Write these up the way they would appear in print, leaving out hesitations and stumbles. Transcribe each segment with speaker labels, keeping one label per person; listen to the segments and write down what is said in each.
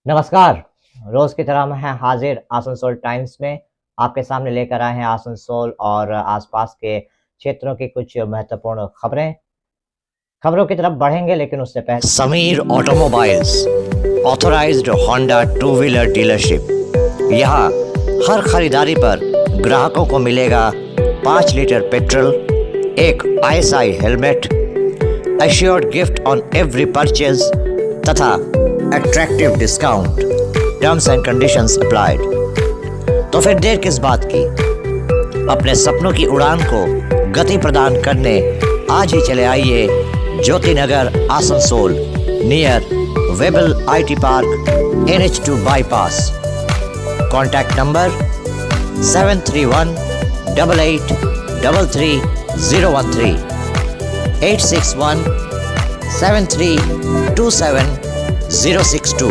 Speaker 1: नमस्कार। रोज की तरह मैं हाजिर आसनसोल टाइम्स में आपके सामने लेकर आए हैं आसनसोल और आसपास के क्षेत्रों की कुछ महत्वपूर्ण खबरों की तरफ बढ़ेंगे, लेकिन उससे पहले Sameer automobiles authorised Honda two wheeler dealership. यहाँ हर खरीदारी पर ग्राहकों को मिलेगा 5 लीटर पेट्रोल, एक ISI helmet, assured gift on every purchase तथा attractive discount. Terms and conditions applied. तो फिर देर किस बात की, अपने सपनों की उड़ान को गति प्रदान करने आज ही चले आइए Jyoti Nagar Asansol, near Webel IT park, NH2 bypass. Contact number 731 88 33 013, 861 7327 062,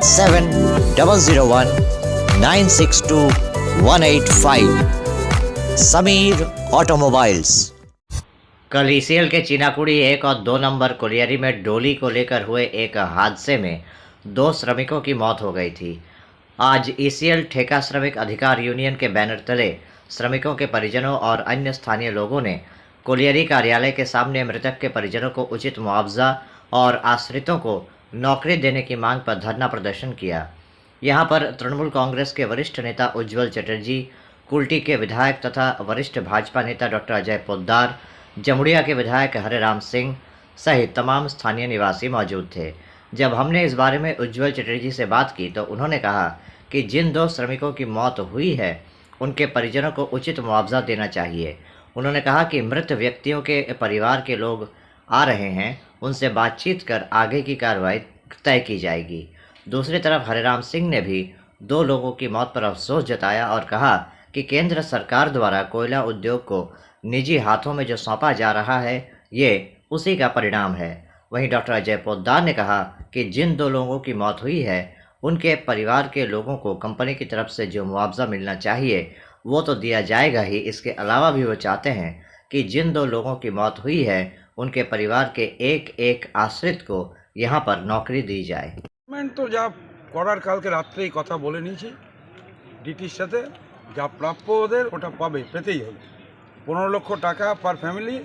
Speaker 1: 7001 962 185। Sameer automobiles. कल ECL के चीनाकुड़ी 1 और 2 नंबर कोलियरी में डोली को लेकर हुए एक हादसे में 2 श्रमिकों की मौत हो गई थी। आज ECL ठेका श्रमिक अधिकार यूनियन के बैनर तले श्रमिकों के परिजनों और अन्य स्थानीय लोगों ने कोलियरी कार्यालय के सामने मृतक के परिजनों को उचित मुआवजा और आश्रितों को नौकरी देने की मांग पर धरना प्रदर्शन किया। यहां पर तृणमूल कांग्रेस के वरिष्ठ नेता उज्ज्वल चटर्जी, कुल्टी के विधायक तथा वरिष्ठ भाजपा नेता डॉक्टर अजय पोद्दार, जमुड़िया के विधायक हरेराम सिंह सहित तमाम स्थानीय निवासी मौजूद थे। जब हमने इस बारे में उज्ज्वल चटर्जी से बात की तो उन्होंने कहा कि जिन 2 श्रमिकों की मौत हुई है उनके परिजनों को उचित मुआवजा देना चाहिए। उन्होंने कहा कि मृत व्यक्तियों के परिवार के लोग आ रहे हैं, उनसे बातचीत कर आगे की कार्रवाई तय की जाएगी। दूसरी तरफ हरेराम सिंह ने भी 2 लोगों की मौत पर अफसोस जताया और कहा कि केंद्र सरकार द्वारा कोयला उद्योग को निजी हाथों में जो सौंपा जा रहा है, ये उसी का परिणाम है। वहीं डॉक्टर अजय पोद्दार ने कहा कि जिन 2 लोगों की मौत हुई है उनके परिवार के लोगों को कंपनी की तरफ से जो मुआवजा मिलना चाहिए वो तो दिया जाएगा ही, इसके अलावा भी वो चाहते हैं कि जिन 2 लोगों की मौत हुई है उनके परिवार के एक आश्रित को यहाँ पर नौकरी दी जाए।
Speaker 2: तो যা করার কালকে রাত্রেই কথা বলে নিয়েছি ডিটির সাথে, যা প্রাপ্য ওদের ওটা পেতেই হবে। 15 লক্ষ টাকা পার ফ্যামিলি,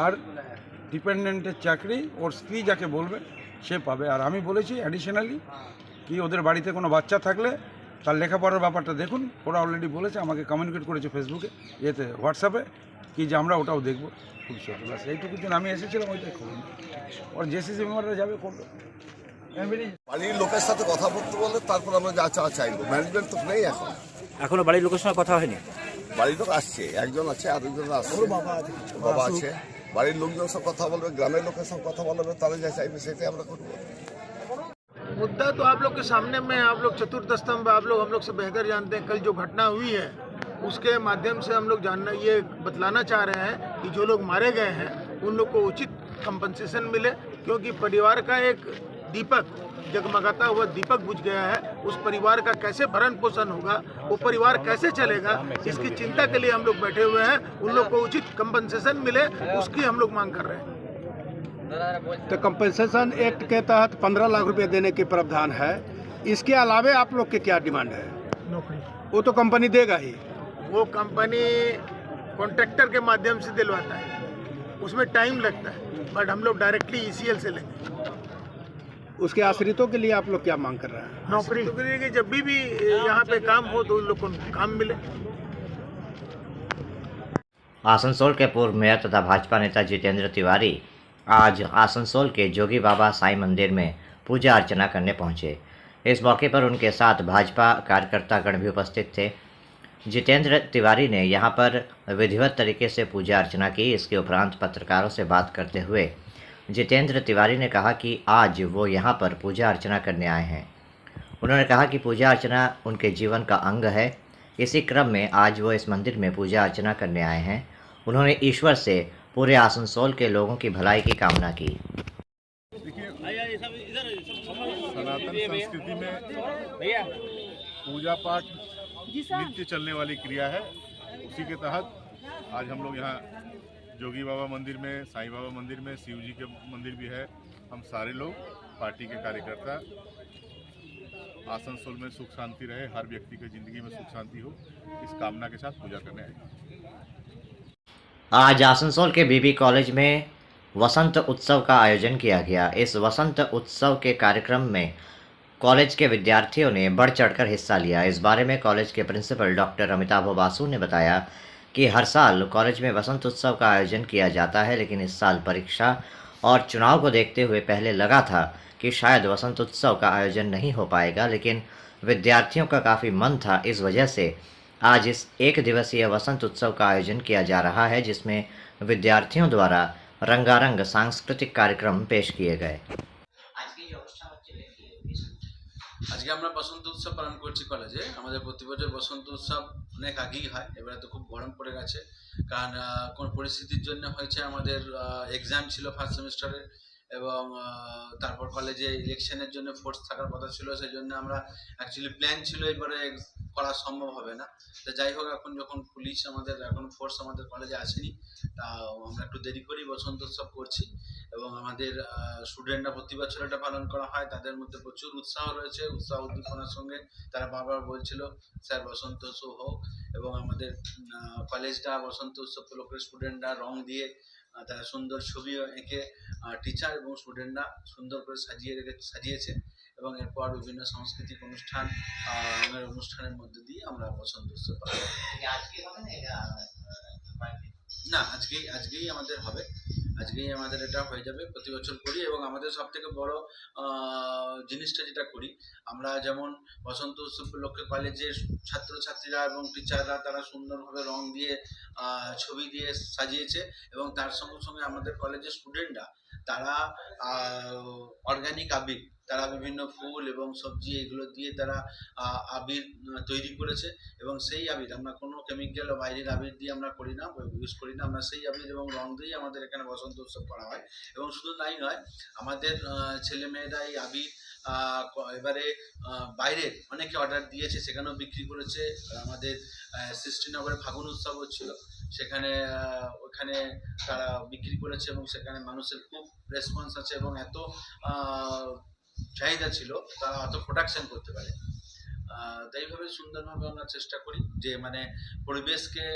Speaker 2: আর ডিপেন্ডেন্টের চাকরি ওর স্ত্রী যাকে বলবে সে পাবে। আর আমি বলেছি অ্যাডিশনালি কি ওদের বাড়িতে কোনো বাচ্চা থাকলে তার লেখাপড়ার ব্যাপারটা দেখুন। ওরা অলরেডি বলেছে, আমাকে কমিউনিকেট করেছে ফেসবুকে, হোয়াটসঅ্যাপে, কি যে আমরা ওটাও দেখবো খুব সত্যি। বাস এইটুকুর জন্য আমি এসেছিলাম, ওইটাই খবর। ওর জেসিসি মেম্বাররা যাবে করবে।
Speaker 3: বাড়ির লোকের সাথে কথা বলতে বলে তারপর আমরা যা চাইবো। ম্যানেজমেন্ট তো নেই
Speaker 4: এখনো বাড়ির লোকের সঙ্গে কথা হয়নি।
Speaker 3: বাড়ির লোক আসছে, একজন আছে, আরেকজন আসছে, বাবা আছে। বাড়ির লোকজন সব কথা বলবে, গ্রামের লোকের সব কথা বলবে, তারা যা চাইবে সেটাই আমরা করবো।
Speaker 5: मुद्दा तो आप लोग के सामने में, आप लोग चतुर्थ स्तंभ, आप लोग हम लोग से बेहतर जानते हैं। कल जो घटना हुई है उसके माध्यम से हम लोग ये बतलाना चाह रहे हैं कि जो लोग मारे गए हैं उन लोग को उचित कंपनसेशन मिले, क्योंकि परिवार का एक दीपक, जगमगाता हुआ दीपक बुझ गया है। उस परिवार का कैसे भरण पोषण होगा, वो परिवार कैसे चलेगा, इसकी चिंता के लिए हम लोग बैठे हुए हैं। उन लोग को उचित कंपनसेशन मिले, उसकी हम लोग मांग कर रहे हैं।
Speaker 6: तो कंपनसेशन एक्ट के तहत 15 लाख रुपए देने के प्रावधान है। इसके अलावे आप लोग के क्या डिमांड है?
Speaker 5: नौकरी
Speaker 6: वो तो कंपनी देगा ही,
Speaker 5: वो कंपनी कॉन्ट्रैक्टर के माध्यम से दिलवाता है, उसमें टाइम लगता है, बट हम लोग डायरेक्टली ECL से लेंगे।
Speaker 6: उसके आश्रितों के लिए आप लोग क्या मांग कर रहे हैं?
Speaker 5: नौकरी तो करिए, जब भी यहाँ पे काम हो तो उन लोग को काम मिले।
Speaker 1: आसनसोल के पूर्व मेयर तथा भाजपा नेता जितेंद्र तिवारी आज आसनसोल के जोगी बाबा साईं मंदिर में पूजा अर्चना करने पहुंचे। इस मौके पर उनके साथ भाजपा कार्यकर्तागण भी उपस्थित थे। जितेंद्र तिवारी ने यहां पर विधिवत तरीके से पूजा अर्चना की। इसके उपरांत पत्रकारों से बात करते हुए जितेंद्र तिवारी ने कहा कि आज वो यहां पर पूजा अर्चना करने आए हैं। उन्होंने कहा कि पूजा अर्चना उनके जीवन का अंग है। इसी क्रम में आज वो इस मंदिर में पूजा अर्चना करने आए हैं। उन्होंने ईश्वर से पूरे आसनसोल के लोगों की भलाई की कामना की।
Speaker 7: सनातन संस्कृति में पूजा पाठ नित्य चलने वाली क्रिया है। उसी के तहत आज हम लोग यहाँ जोगी बाबा मंदिर में, साईं बाबा मंदिर में, शिव जी के मंदिर भी है, हम सारे लोग पार्टी के कार्यकर्ता आसनसोल में सुख शांति रहे, हर व्यक्ति की जिंदगी में सुख शांति हो, इस कामना के साथ पूजा करने आए।
Speaker 1: आज आसनसोल के बीबी कॉलेज में वसंत उत्सव का आयोजन किया गया। इस वसंत उत्सव के कार्यक्रम में कॉलेज के विद्यार्थियों ने बढ़ चढ़कर हिस्सा लिया। इस बारे में कॉलेज के प्रिंसिपल डॉक्टर अमिताभ बासु ने बताया कि हर साल कॉलेज में वसंत उत्सव का आयोजन किया जाता है, लेकिन इस साल परीक्षा और चुनाव को देखते हुए पहले लगा था कि शायद वसंत उत्सव का आयोजन नहीं हो पाएगा, लेकिन विद्यार्थियों का काफ़ी मन था। इस वजह से आज इस एक दिवसीय वसंत उत्सव का आयोजन किया जा रहा है, जिसमें विद्यार्थियों द्वारा रंगारंग सांस्कृतिक कार्यक्रम पेश किए गए।
Speaker 8: আজকে আমরা বসন্ত উৎসব পালন করছি কলেজে। আমাদের প্রতি বছর বসন্ত উৎসব অনেক আগেই হয়, এবারে তো খুব গরম পড়ে গেছে, কারণ কোন পরিস্থিতির জন্য হয়েছে, আমাদের এক্সাম ছিল ফার্স্ট সেমিস্টারের এবং তারপর কলেজে ইলেকশনের জন্য ফোর্স থাকার কথা ছিল, সেই জন্য আমরা অ্যাকচুয়ালি প্ল্যান ছিল এবারে করা সম্ভব হবে না। তো যাই হোক, এখন যখন পুলিশ আমাদের এখন ফোর্স আমাদের কলেজে আসেনি, তা আমরা একটু দেরি করেই বসন্ত উৎসব করছি এবং আমাদের স্টুডেন্টরা প্রতি বছর এটা পালন করা হয়। তাদের মধ্যে প্রচুর উৎসাহ রয়েছে, উৎসাহ উদ্দীপনার সঙ্গে তারা বারবার বলছিল স্যার বসন্ত উৎসব হোক, এবং আমাদের কলেজটা বসন্ত উৎসব উপলক্ষে স্টুডেন্টরা রং দিয়ে তারা সুন্দর ছবি এঁকে টিচার এবং স্টুডেন্টরা সুন্দর করে সাজিয়েছে এবং এরপর বিভিন্ন সাংস্কৃতিক অনুষ্ঠানের মধ্যে দিয়ে আমরা বসন্ত উৎসব পালন করি। না, আজকেই আমাদের হবে, আজকেই আমাদের এটা হয়ে যাবে, প্রতি বছর করি। এবং আমাদের সব থেকে বড় জিনিসটা যেটা করি, আমরা যেমন বসন্ত উৎসব উপলক্ষে কলেজের ছাত্রছাত্রীরা এবং টিচাররা তারা সুন্দরভাবে রং দিয়ে ছবি দিয়ে সাজিয়েছে, এবং তার সঙ্গে সঙ্গে আমাদের কলেজের স্টুডেন্টরা তারা অর্গানিক আবির, তারা বিভিন্ন ফুল এবং সবজি এগুলো দিয়ে তারা আবির তৈরি করেছে, এবং সেই আবির আমরা কোনো কেমিক্যাল বা বাইরের আবির দিয়ে আমরা করি না, ইউজ করি না। আমরা সেই আবির এবং রং দিয়েই আমাদের এখানে বসন্ত উৎসব করা হয়। এবং শুধু তাই নয়, আমাদের ছেলেমেয়েরা এই আবির এবারে বাইরের অনেকে অর্ডার দিয়েছে, সেখানেও বিক্রি করেছে। আমাদের সৃষ্টিনগরে ফাগুন উৎসব হচ্ছিল, ওখানে তারা বিক্রি করেছে এবং সেখানে মানুষের খুব রেসপন্স আছে এবং এত চাহিদা ছিল, তারা অত প্রোডাকশন করতে পারে। তাই এইভাবে সুন্দরভাবে আমরা চেষ্টা করি যে মানে পরিবেশকে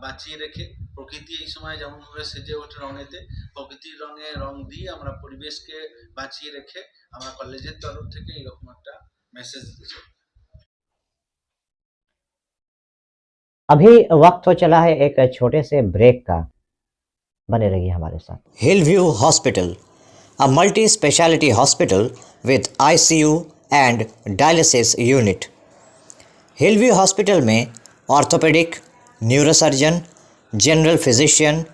Speaker 8: বাঁচিয়ে রেখে, প্রকৃতি এই সময় যেমনভাবে সেজে ওঠে রঙেতে, প্রকৃতির রঙে রং দিয়ে আমরা পরিবেশকে বাঁচিয়ে রেখে আমরা কলেজের তরফ থেকে এরকম একটা মেসেজ দিচ্ছি।
Speaker 1: अभी वक्त हो चला है एक छोटे से ब्रेक का, बने रहिए हमारे साथ। Hill view hospital, a multi-speciality hospital with ICU and dialysis unit. Hill view hospital में orthopaedic, neurosurgeon, general physician,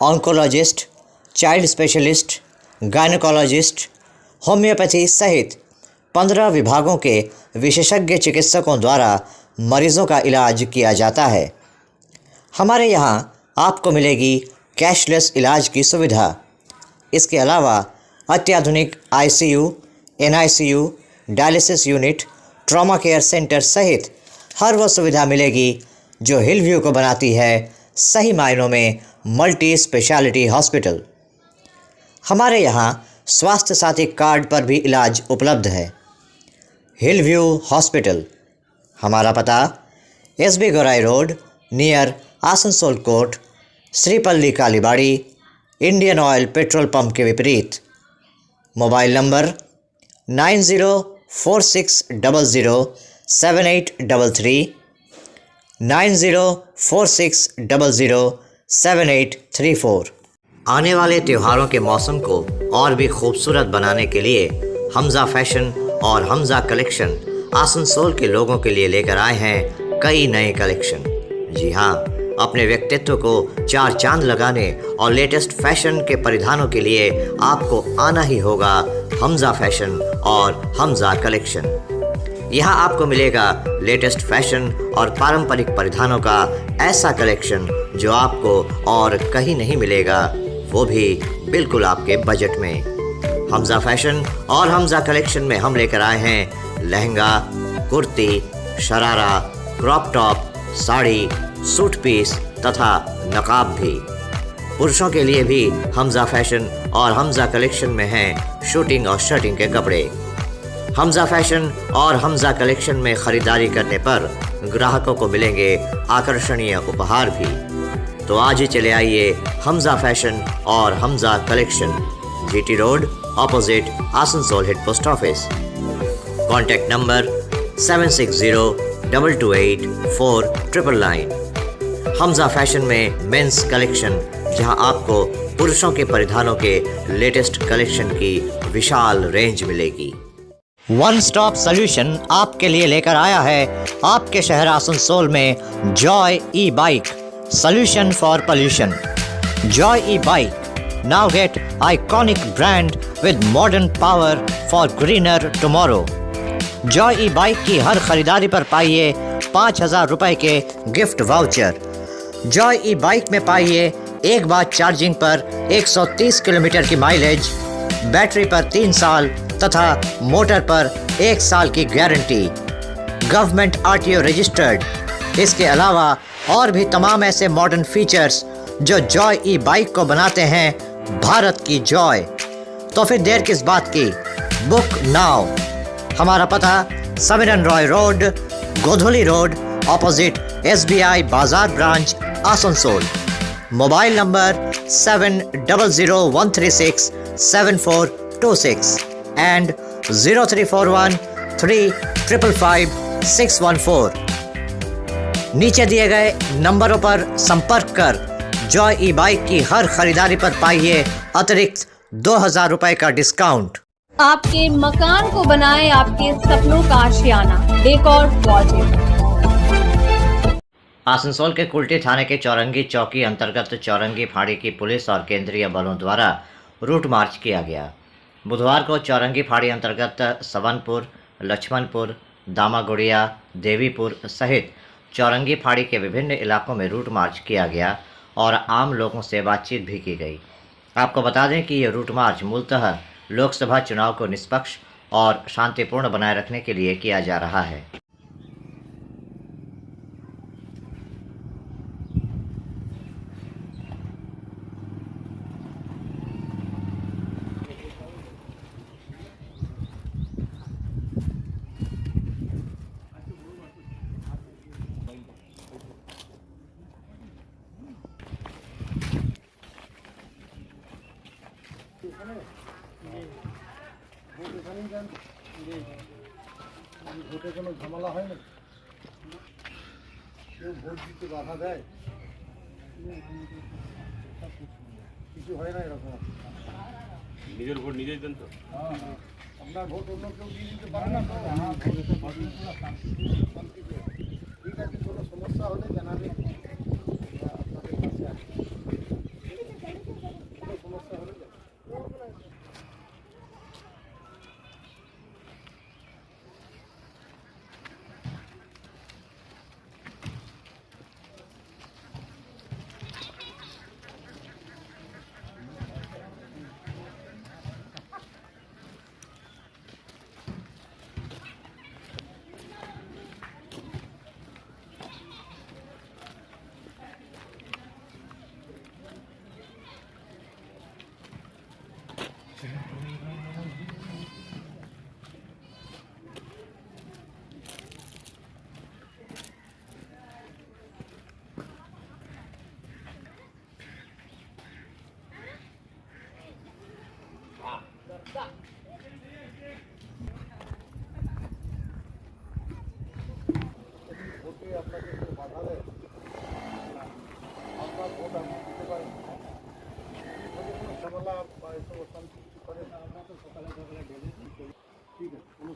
Speaker 1: oncologist, child specialist, gynaecologist, homoeopathy सहित 15 विभागों के विशेषज्ञ चिकित्सकों द्वारा मरीजों का इलाज किया जाता है। हमारे यहाँ आपको मिलेगी कैशलेस इलाज की सुविधा। इसके अलावा अत्याधुनिक ICU, NICU, dialysis unit, trauma care centre सहित हर वो सुविधा मिलेगी जो हिलव्यू को बनाती है सही मायनों में मल्टी स्पेशलिटी हॉस्पिटल। हमारे यहाँ स्वास्थ्य साथी कार्ड पर भी इलाज उपलब्ध है। हिलव्यू हॉस्पिटल, हमारा पता SB Gaurai road near Asansol court, Sripally Kalibari, Indian oil petrol pump के विपरीत। Mobile number 9046007833, 9046007834। आने वाले त्योहारों के मौसम को और भी खूबसूरत बनाने के लिए हमजा फैशन और हमजा कलेक्शन आसनसोल के लोगों के लिए लेकर आए हैं कई नए कलेक्शन। जी हाँ, अपने व्यक्तित्व को 4 चांद लगाने और लेटेस्ट फैशन के परिधानों के लिए आपको आना ही होगा हमजा फैशन और हमजा कलेक्शन। यहाँ आपको मिलेगा लेटेस्ट फैशन और पारंपरिक परिधानों का ऐसा कलेक्शन जो आपको और कहीं नहीं मिलेगा, वो भी बिल्कुल आपके बजट में। हमजा फैशन और हमजा कलेक्शन में हम लेकर आए हैं lehenga, kurti, sharara, crop top, sari, suit piece तथा नकाब भी। पुरुषों के लिए भी हमजा फैशन और हमजा कलेक्शन में हैं शूटिंग और शर्टिंग के कपड़े। हमजा फैशन और हमजा कलेक्शन में खरीदारी करने पर ग्राहकों को मिलेंगे आकर्षणीय उपहार भी। तो आज ही चले आइए हमजा फैशन और Hamza collection, GT road, opposite Asansol head post office. Contact number 7602284999। Hamza fashion में मेंस कलेक्शन, जहां आपको पुरुषों के परिधानों के लेटेस्ट कलेक्शन की विशाल रेंज मिलेगी। वन स्टॉप सॉल्यूशन आपके लिए लेकर आया है आपके शहर आसनसोल में Joy E bike, solution for pollution. Joy E bike now get iconic brand with modern power for greener tomorrow। Joy E bike की हर खरीदारी पर पाइए 5,000 रुपए के गिफ्ट वाउचर। जॉय ई बाइक में पाइए एक बार चार्जिंग पर 130 किलोमीटर की माइलेज, बैटरी पर 3 साल तथा मोटर पर 1 साल की गारंटी, गवर्नमेंट RTO रजिस्टर्ड। इसके अलावा और भी तमाम ऐसे मॉडर्न फीचर्स जो जॉय ई बाइक को बनाते हैं भारत की जॉय। तो फिर देर किस बात की, बुक नाउ। हमारा पता Samiran Roy road, गोधुली road, opposite SBI बाजार branch, Asansol. Mobile number 7001367426 and 0341355614। नीचे दिए गए नंबरों पर संपर्क कर जॉय ई बाइक की हर खरीदारी पर पाइए अतिरिक्त 2,000 रुपए का डिस्काउंट।
Speaker 9: आपके मकान को बनाए आपके सपनों का आशियाना, डेकोर वॉलपेपर।
Speaker 1: आसनसोल के कुल्टी थाने के चौरंगी चौकी अंतर्गत चौरंगी फाड़ी की पुलिस और केंद्रीय बलों द्वारा रूट मार्च किया गया। बुधवार को चौरंगी फाड़ी अंतर्गत सवनपुर, लक्ष्मणपुर, दामागुड़िया, देवीपुर सहित चौरंगी फाड़ी के विभिन्न इलाकों में रूट मार्च किया गया और आम लोगों से बातचीत भी की गई। आपको बता दें कि ये रूट मार्च मूलतः लोकसभा चुनाव को निष्पक्ष और शांतिपूर्ण बनाए रखने के लिए किया जा रहा है।
Speaker 2: ভোটে কোনো ঝামেলা হয় না, কেউ ভোট দিতে বাধা দেয়, কিছু হয় না এরকম।
Speaker 7: নিজের ভোট নিজেই দেন তো?
Speaker 2: আপনার ভোট অন্য কেউ দিয়ে দিতে পারে না। ঠিক আছে, কোনো সমস্যা হলে জানাবেন, আপনাদের কাছে আছে। কোনো সমস্যা হলে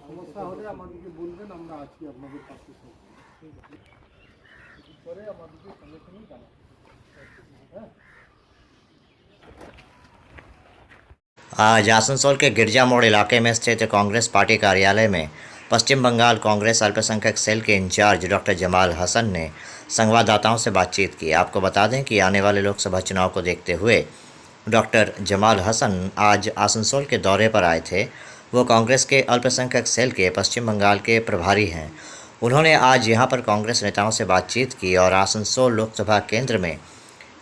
Speaker 2: সমস্যা হলে আমাদেরকে বলবেন, আমরা আছি আপনাদের পাশে। করে আমাদেরকে সঙ্গে সঙ্গে জানাবেন।
Speaker 1: आज आसनसोल के गिरजा मोड़ इलाके में स्थित कांग्रेस पार्टी कार्यालय में पश्चिम बंगाल कांग्रेस अल्पसंख्यक सेल के इंचार्ज डॉक्टर जमाल हसन ने संवाददाताओं से बातचीत की। आपको बता दें कि आने वाले लोकसभा चुनाव को देखते हुए डॉक्टर जमाल हसन आज आसनसोल के दौरे पर आए थे। वो कांग्रेस के अल्पसंख्यक सेल के पश्चिम बंगाल के प्रभारी हैं। उन्होंने आज यहां पर कांग्रेस नेताओं से बातचीत की और आसनसोल लोकसभा केंद्र में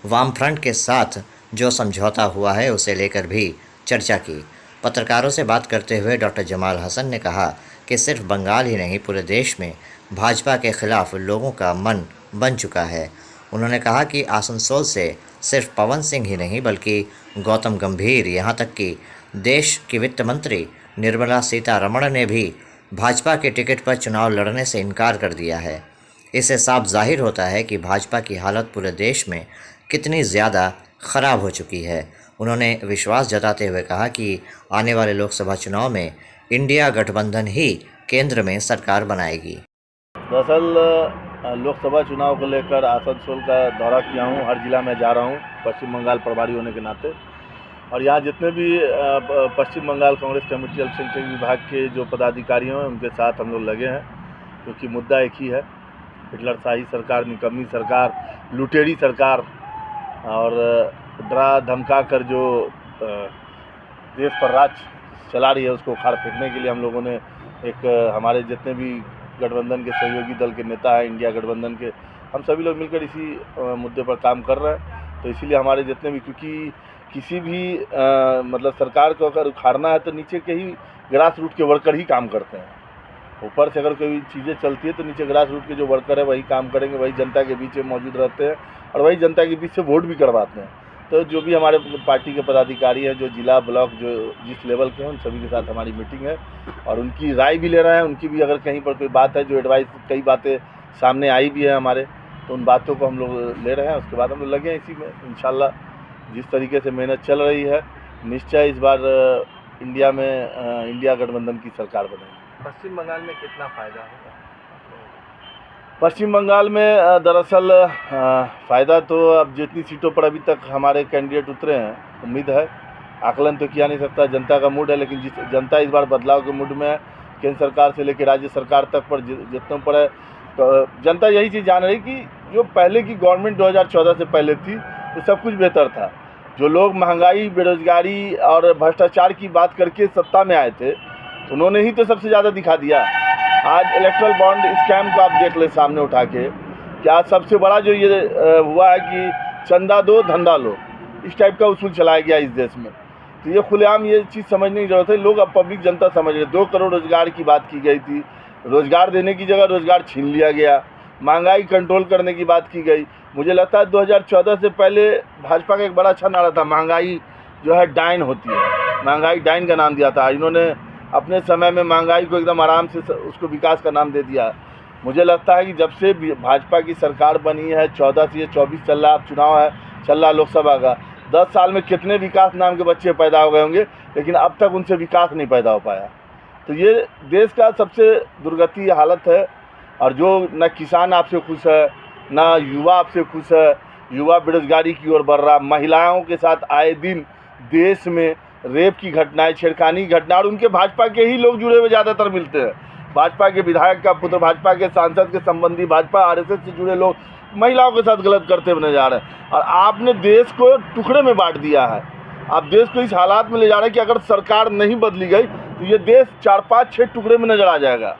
Speaker 1: वामफ्रंट के साथ जो समझौता हुआ है उसे लेकर भी चर्चा की। पत्रकारों से बात करते हुए डॉक्टर जमाल हसन ने कहा कि सिर्फ बंगाल ही नहीं पूरे देश में भाजपा के खिलाफ लोगों का मन बन चुका है। उन्होंने कहा कि आसनसोल से सिर्फ पवन सिंह ही नहीं बल्कि गौतम गंभीर, यहाँ तक कि देश की वित्त मंत्री निर्मला सीतारमण ने भी भाजपा के टिकट पर चुनाव लड़ने से इनकार कर दिया है। इससे साफ जाहिर होता है कि भाजपा की हालत पूरे देश में कितनी ज़्यादा ख़राब हो चुकी है। उन्होंने विश्वास जताते हुए कहा कि आने वाले लोकसभा चुनाव में इंडिया गठबंधन ही केंद्र में सरकार बनाएगी।
Speaker 10: दरअसल लोकसभा चुनाव को लेकर आसनसोल का दौरा किया हूँ, हर जिला में जा रहा हूँ पश्चिम बंगाल प्रभारी होने के नाते, और यहाँ जितने भी पश्चिम बंगाल कांग्रेस कमेटी अल्पसंख्यक विभाग के जो पदाधिकारी हैं उनके साथ हम लोग लगे हैं, क्योंकि मुद्दा एक ही है, हिटलरशाही सरकार, निकम्मी सरकार, लुटेरी सरकार और डरा धमका कर जो देश पर राज चला रही है उसको उखाड़ फेंकने के लिए हम लोगों ने एक हमारे जितने भी गठबंधन के सहयोगी दल के नेता हैं, इंडिया गठबंधन के, हम सभी लोग मिलकर इसी मुद्दे पर काम कर रहे हैं। तो इसीलिए हमारे जितने भी, क्योंकि किसी भी मतलब सरकार को अगर उखाड़ना है तो नीचे के ही ग्रास रूट के वर्कर ही काम करते हैं। ऊपर से अगर कोई चीज़ें चलती है तो नीचे ग्रास रूट के जो वर्कर है वही काम करेंगे, वही जनता के बीच में मौजूद रहते हैं और वही जनता के बीच से वोट भी करवाते हैं। तो जो भी हमारे पार्टी के पदाधिकारी हैं, जो जिला ब्लॉक जो जिस लेवल के हैं, उन सभी के साथ हमारी मीटिंग है और उनकी राय भी ले रहे हैं। उनकी भी अगर कहीं पर कोई बात है, जो एडवाइस, कई बातें सामने आई भी है हमारे, तो उन बातों को हम लोग ले रहे हैं। उसके बाद हम लोग लगे हैं इसी में। इंशाल्लाह जिस तरीके से मेहनत चल रही है, निश्चय इस बार इंडिया में इंडिया गठबंधन की सरकार बनेगी।
Speaker 4: पश्चिम बंगाल में कितना फ़ायदा होगा?
Speaker 10: पश्चिम बंगाल में दरअसल फ़ायदा तो अब जितनी सीटों पर अभी तक हमारे कैंडिडेट उतरे हैं, उम्मीद है, आकलन तो किया नहीं सकता, जनता का मूड है, लेकिन जिस जनता इस बार बदलाव के मूड में है, केंद्र सरकार से लेकर राज्य सरकार तक पर जितनों पर है, तो जनता यही चीज़ जान रही कि जो पहले की गवर्नमेंट 2014 से पहले थी तो सब कुछ बेहतर था। जो लोग महंगाई, बेरोजगारी और भ्रष्टाचार की बात करके सत्ता में आए थे, उन्होंने ही तो सबसे ज़्यादा दिखा दिया। आज इलेक्ट्रल बॉन्ड स्कैम को आप देख ले सामने उठा के, कि आज सबसे बड़ा जो ये हुआ है कि चंदा दो धंधा लो, इस टाइप का उसूल चलाया गया इस देश में। तो ये खुलेआम ये चीज़ समझने की जरूरत है। लोग अब पब्लिक जनता समझ रहे। 2 करोड़ रोजगार की बात की गई थी, रोजगार देने की जगह रोजगार छीन लिया गया। महंगाई कंट्रोल करने की बात की गई। मुझे लगता है 2014 से पहले भाजपा का एक बड़ा अच्छा नारा था, महंगाई जो है डाइन होती है, महंगाई डाइन का नाम दिया था। इन्होंने अपने समय में महंगाई को एकदम आराम से उसको विकास का नाम दे दिया। मुझे लगता है कि जब से भाजपा की सरकार बनी है, 14 से ये 24 चल रहा, चुनाव है चल रहा लोकसभा का, 10 साल में कितने विकास नाम के बच्चे पैदा हो गए होंगे, लेकिन अब तक उनसे विकास नहीं पैदा हो पाया। तो ये देश का सबसे दुर्गति हालत है। और जो न किसान आपसे खुश है, न युवा आपसे खुश है, युवा बेरोजगारी की ओर बढ़ रहा, महिलाओं के साथ आए दिन देश में रेप की घटनाएं, छेड़खानी की घटना, और उनके भाजपा के ही लोग जुड़े हुए ज़्यादातर मिलते हैं। भाजपा के विधायक का पुत्र, भाजपा के सांसद के संबंधी, भाजपा आरएसएस से जुड़े लोग महिलाओं के साथ गलत करते हुए नजर आ रहे हैं। और आपने देश को टुकड़े में बांट दिया है। आप देश को इस हालात में ले जा रहे हैं कि अगर सरकार नहीं बदली गई तो ये देश 4, 5, 6 टुकड़े में नजर आ जाएगा।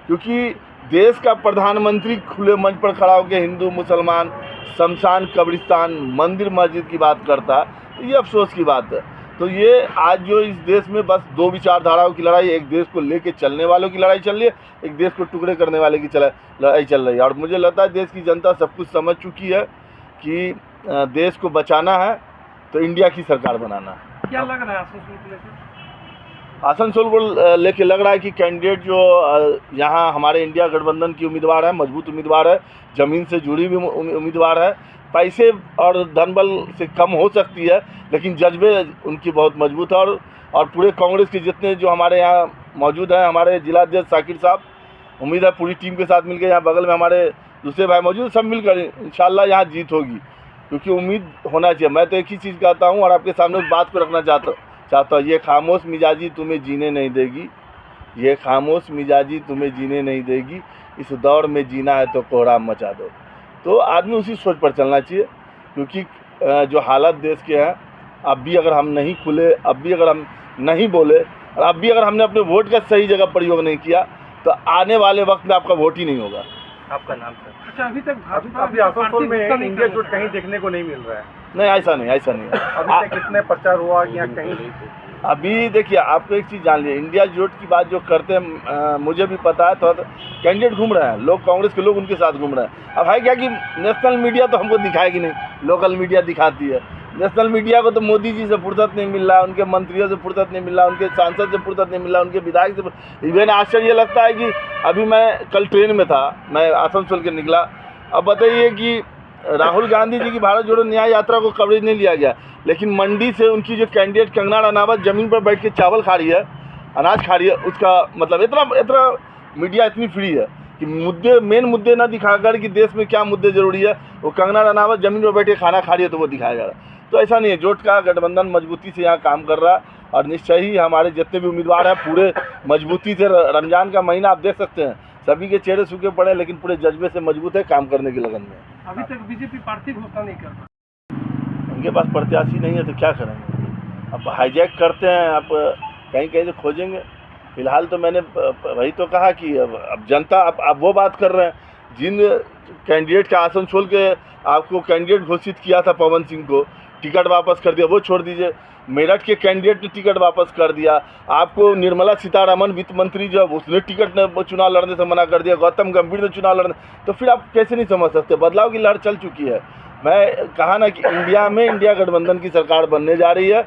Speaker 10: क्योंकि देश का प्रधानमंत्री खुले मंच पर खड़ा होकर हिंदू, मुसलमान, शमशान, कब्रिस्तान, मंदिर, मस्जिद की बात करता है, तो ये अफसोस की बात है। तो ये आज जो इस देश में बस 2 विचारधाराओं की लड़ाई, एक देश को लेके चलने वालों की लड़ाई चल रही है, एक देश को टुकड़े करने वाले की लड़ाई चल रही है। और मुझे लगता है देश की जनता सब कुछ समझ चुकी है कि देश को बचाना है तो इंडिया की सरकार बनाना है।
Speaker 4: क्या लग रहा है आसनसोल को लेकर?
Speaker 10: आसनसोल को लेके लग रहा है कि कैंडिडेट जो यहाँ हमारे इंडिया गठबंधन की उम्मीदवार है, मजबूत उम्मीदवार है, ज़मीन से जुड़ी हुई उम्मीदवार है। पैसे और धनबल से कम हो सकती है, लेकिन जज्बे उनकी बहुत मजबूत है। और पूरे कांग्रेस के जितने जो हमारे यहाँ मौजूद हैं, हमारे जिलाध्यक्ष साकिर साहब, उम्मीद है पूरी टीम के साथ मिलकर, यहाँ बगल में हमारे दूसरे भाई मौजूद, सब मिलकर इंशाल्लाह यहाँ जीत होगी, क्योंकि उम्मीद होना चाहिए। मैं तो एक ही चीज़ कहता हूँ और आपके सामने उस बात को रखना चाहता हूँ, ये खामोश मिजाजी तुम्हें जीने नहीं देगी, ये खामोश मिजाजी तुम्हें जीने नहीं देगी, इस दौर में जीना है तो कोहराम मचा दो। तो आदमी उसी सोच पर चलना चाहिए, क्योंकि जो हालत देश के हैं, अब भी अगर हम नहीं खुले, अब भी अगर हम नहीं बोले, और अब भी अगर हमने अपने वोट का सही जगह प्रयोग नहीं किया, तो आने वाले वक्त में आपका वोट ही नहीं होगा।
Speaker 4: आपका नाम सर?
Speaker 6: अच्छा, अभी तक
Speaker 4: अभी आसनसोल में इंडिया जुट कहीं देखने को नहीं मिल रहा है।
Speaker 10: नहीं, ऐसा नहीं है।
Speaker 4: अभी तक कितने प्रचार हुआ या कहीं?
Speaker 10: अभी देखिए, आपको एक चीज़ जान लीजिए, इंडिया जोट की बात जो करते हैं, मुझे भी पता है, तो कैंडिडेट घूम रहे हैं लोग, कांग्रेस के लोग उनके साथ घूम रहे हैं। अब है क्या कि नेशनल मीडिया तो हमको दिखाएगी नहीं, लोकल मीडिया दिखाती है। नेशनल मीडिया को तो मोदी जी से फुर्सत नहीं मिल रहा, उनके मंत्रियों से फुर्सत नहीं मिल रहा, उनके सांसद से फुर्सत नहीं मिल रहा, उनके विधायक से। इवन आश्चर्य लगता है कि अभी मैं कल ट्रेन में था, मैं आसनसोल के निकला, अब बताइए कि राहुल गांधी जी की भारत जोड़ो न्याय यात्रा को कवरेज नहीं लिया गया, लेकिन मंडी से उनकी जो कैंडिडेट कंगना रनावत ज़मीन पर बैठ के चावल खा रही है, अनाज खा रही है, उसका मतलब इतना मीडिया इतनी फ्री है कि मेन मुद्दे ना दिखाकर कि देश में क्या मुद्दे ज़रूरी है, वो कंगना रनावत ज़मीन पर बैठ के खाना खा रही है तो वो दिखाया जा रहा है। तो ऐसा नहीं है, जोट का गठबंधन मजबूती से यहाँ काम कर रहा है, और निश्चय ही हमारे जितने भी उम्मीदवार हैं पूरे मजबूती से, रमज़ान का महीना आप देख सकते हैं, सभी के चेहरे सूखे पड़े, लेकिन पूरे जज्बे से मजबूत है काम करने की लगन में।
Speaker 6: अभी तक बीजेपी प्रार्थी घोषणा नहीं कर पाई।
Speaker 10: उनके पास प्रत्याशी नहीं है तो क्या करेंगे, अब हाईजैक करते हैं, आप कहीं कहीं से खोजेंगे। फिलहाल तो मैंने वही तो कहा कि अब जनता, आप वो बात कर रहे हैं, जिन कैंडिडेट का आसनसोल के आपको कैंडिडेट घोषित किया था पवन सिंह को, टिकट वापस कर दिया, वो छोड़ दीजिए। मेरठ के कैंडिडेट ने टिकट वापस कर दिया, आपको निर्मला सीतारमण वित्त मंत्री जो उसने टिकट ने चुनाव लड़ने से मना कर दिया, गौतम गंभीर ने चुनाव लड़ने, तो फिर आप कैसे नहीं समझ सकते, बदलाव की लहर चल चुकी है। मैं कहा ना कि इंडिया में इंडिया गठबंधन की सरकार बनने जा रही है,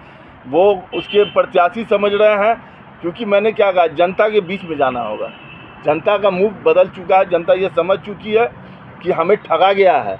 Speaker 10: वो उसके प्रत्याशी समझ रहे हैं, क्योंकि मैंने क्या कहा, जनता के बीच में जाना होगा। जनता का मुंह बदल चुका है, जनता ये समझ चुकी है कि हमें ठगा गया है,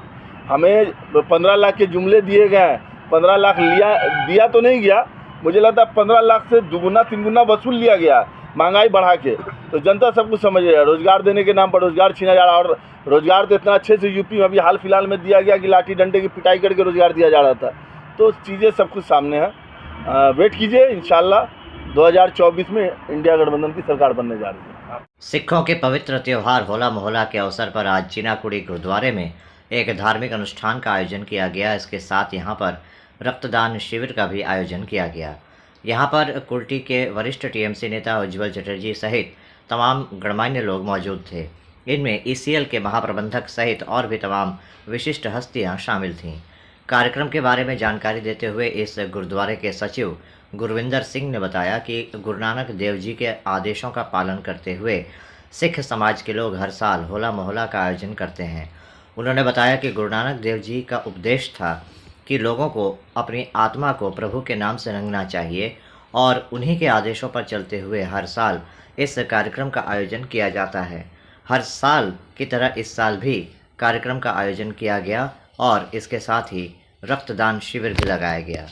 Speaker 10: हमें 15 लाख के जुमले दिए गए हैं, 15 लाख दिया तो नहीं गया, मुझे लगता है 15 लाख से दुगुना 3 गुना वसूल लिया गया महंगाई बढ़ा के। तो जनता सब कुछ समझ रही है, रोजगार देने के नाम पर रोजगार छीना जा रहा है, और रोजगार तो इतना अच्छे से यूपी में अभी हाल फिलहाल में दिया गया कि लाठी डंडे की पिटाई करके रोजगार दिया जा रहा था। तो चीज़ें सब कुछ सामने है, वेट कीजिए, इंशाल्लाह 2024 में इंडिया गठबंधन की सरकार बनने जा रही है।
Speaker 1: सिखों के पवित्र त्यौहार होला मोहल्ला के अवसर पर आज चीनाकुड़ी गुरुद्वारे में एक धार्मिक अनुष्ठान का आयोजन किया गया। इसके साथ यहां पर रक्तदान शिविर का भी आयोजन किया गया। यहां पर कुर्टी के वरिष्ठ टीएमसी नेता उज्जवल चटर्जी सहित तमाम गणमान्य लोग मौजूद थे। इनमें ईसीएल के महाप्रबंधक सहित और भी तमाम विशिष्ट हस्तियां शामिल थीं। कार्यक्रम के बारे में जानकारी देते हुए इस गुरुद्वारे के सचिव गुरविंदर सिंह ने बताया कि गुरु नानक देव जी के आदेशों का पालन करते हुए सिख समाज के लोग हर साल होला मोहल्ला का आयोजन करते हैं। उन्होंने बताया कि गुरु नानक देव जी का उपदेश था कि लोगों को अपनी आत्मा को प्रभु के नाम से रंगना चाहिए, और उन्हीं के आदेशों पर चलते हुए हर साल इस कार्यक्रम का आयोजन किया जाता है। हर साल की तरह इस साल भी कार्यक्रम का आयोजन किया गया और इसके साथ ही रक्तदान शिविर भी लगाया गया।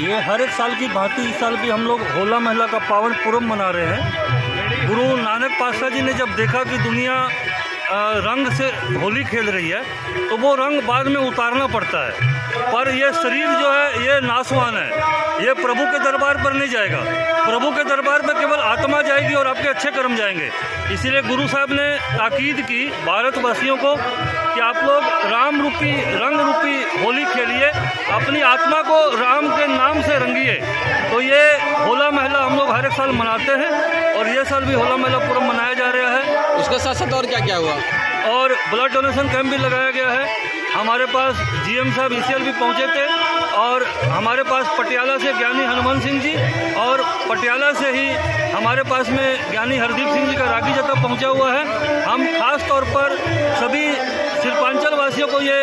Speaker 11: ये हर एक साल की भांति इस साल भी हम लोग होला मोहल्ला का पावन पर्व मना रहे हैं। गुरु नानक पातशाह जी ने जब देखा कि दुनिया रंग से होली खेल रही है, तो वो रंग बाद में उतारना पड़ता है, पर ये शरीर जो है ये नाशवान है, ये प्रभु के दरबार पर नहीं जाएगा। प्रभु के दरबार में केवल आत्मा जाएगी और आपके अच्छे कर्म जाएंगे। इसीलिए गुरु साहब ने ताकीद की भारतवासियों को कि आप लोग राम रूपी रंग रूपी होली खेलिए, अपनी आत्मा को राम के नाम से रंगिए। तो ये होला मोहल्ला हम लोग हर एक साल मनाते हैं, और ये साल भी होला मोहल्ला पर्व मनाया जा रहा है।
Speaker 12: उसके साथ साथ और क्या क्या हुआ?
Speaker 11: और ब्लड डोनेशन कैंप भी लगाया गया है। हमारे पास जीएम साहब ईसीएल भी पहुंचे थे, और हमारे पास पटियाला से ज्ञानी हनुमान सिंह जी, और पटियाला से ही हमारे पास में ज्ञानी हरदीप सिंह जी का रागी जत्था पहुंचा हुआ है। हम खास तौर पर सभी शिल्पांचल वासियों को ये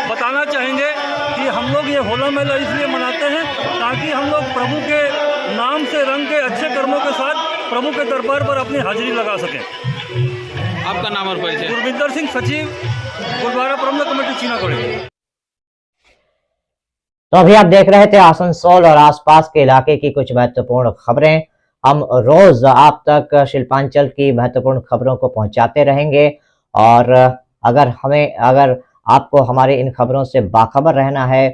Speaker 11: बताना चाहेंगे कि हम लोग ये होला मोहल्ला इसलिए मनाते हैं ताकि हम लोग प्रभु के नाम से रंग के अच्छे कर्मों के साथ प्रभु के दरबार पर अपनी हाजिरी लगा सकें।
Speaker 12: आपका नाम और परिचय?
Speaker 11: गुरविंदर सिंह, सचिव गुरुद्वारा प्रबंधक कमेटी चीनाकुड़ी।
Speaker 1: तो अभी आप देख रहे थे आसनसोल और आसपास के इलाके की कुछ महत्वपूर्ण खबरें। हम रोज आप तक शिल्पांचल की महत्वपूर्ण खबरों को पहुंचाते रहेंगे, और अगर आपको हमारे इन खबरों से बाखबर रहना है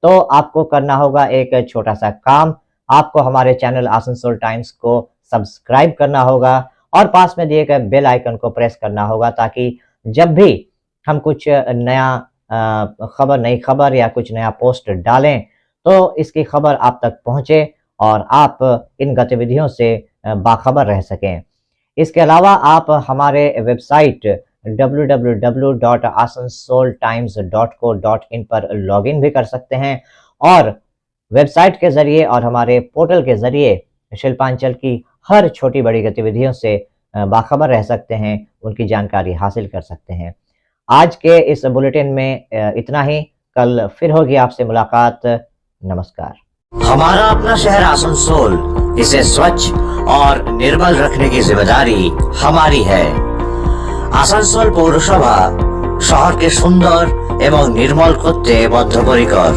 Speaker 1: तो आपको करना होगा एक छोटा सा काम। आपको हमारे चैनल आसनसोल टाइम्स को सब्सक्राइब करना होगा और पास में दिए गए बेल आइकन को प्रेस करना होगा, ताकि जब भी हम कुछ नई खबर या कुछ नया पोस्ट डालें तो इसकी खबर आप तक पहुंचे और आप इन गतिविधियों से बाखबर रह सकें। इसके अलावा आप हमारे वेबसाइट www.asansolatimes.co.in पर लॉगिन भी कर सकते हैं और वेबसाइट के जरिए और हमारे पोर्टल के जरिए शिल्पांचल की हर छोटी बड़ी गतिविधियों से बाखबर रह सकते हैं, उनकी जानकारी हासिल कर सकते हैं। आज के इस बुलेटिन में इतना ही। कल फिर होगी आपसे मुलाकात। नमस्कार। हमारा अपना शहर आसनसोल, इसे स्वच्छ और निर्मल रखने की जिम्मेदारी हमारी है। आसनसोल पौरसभा शहर के सुंदर एवं निर्मल करते बद्धपरिकर।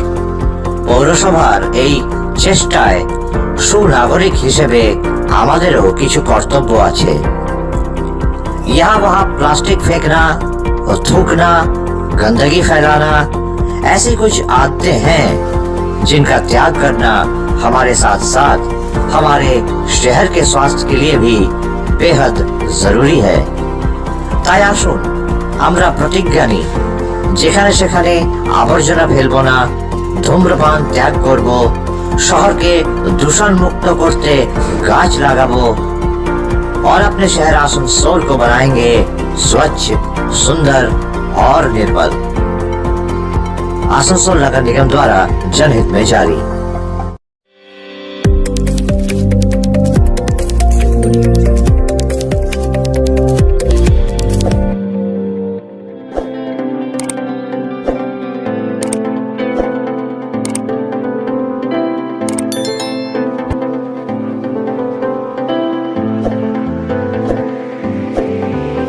Speaker 1: पौरसभार এই চেষ্টায় সুনাগরিক হিসেবে আমাদেরও কিছু কর্তব্য আছে। यहाँ वहाँ प्लास्टिक फेंकना और थूकना, गंदगी फैलाना, ऐसी कुछ आदतें हैं जिनका त्याग करना हमारे साथ साथ हमारे शहर के स्वास्थ्य के लिए भी बेहद जरूरी है। তাই আসুন আমরা প্রতিজ্ঞা নিই, যেখানে সেখানে আবর্জনা ফেলবো না, ধূম্রপান ত্যাগ করব, শহরকে দূষণ মুक्त করতে গাছ लगाबो और अपने शहर आसनसोल को बनाएंगे स्वच्छ, सुंदर और निर्मल। आसनसोल नगर निगम द्वारा जनहित में जारी।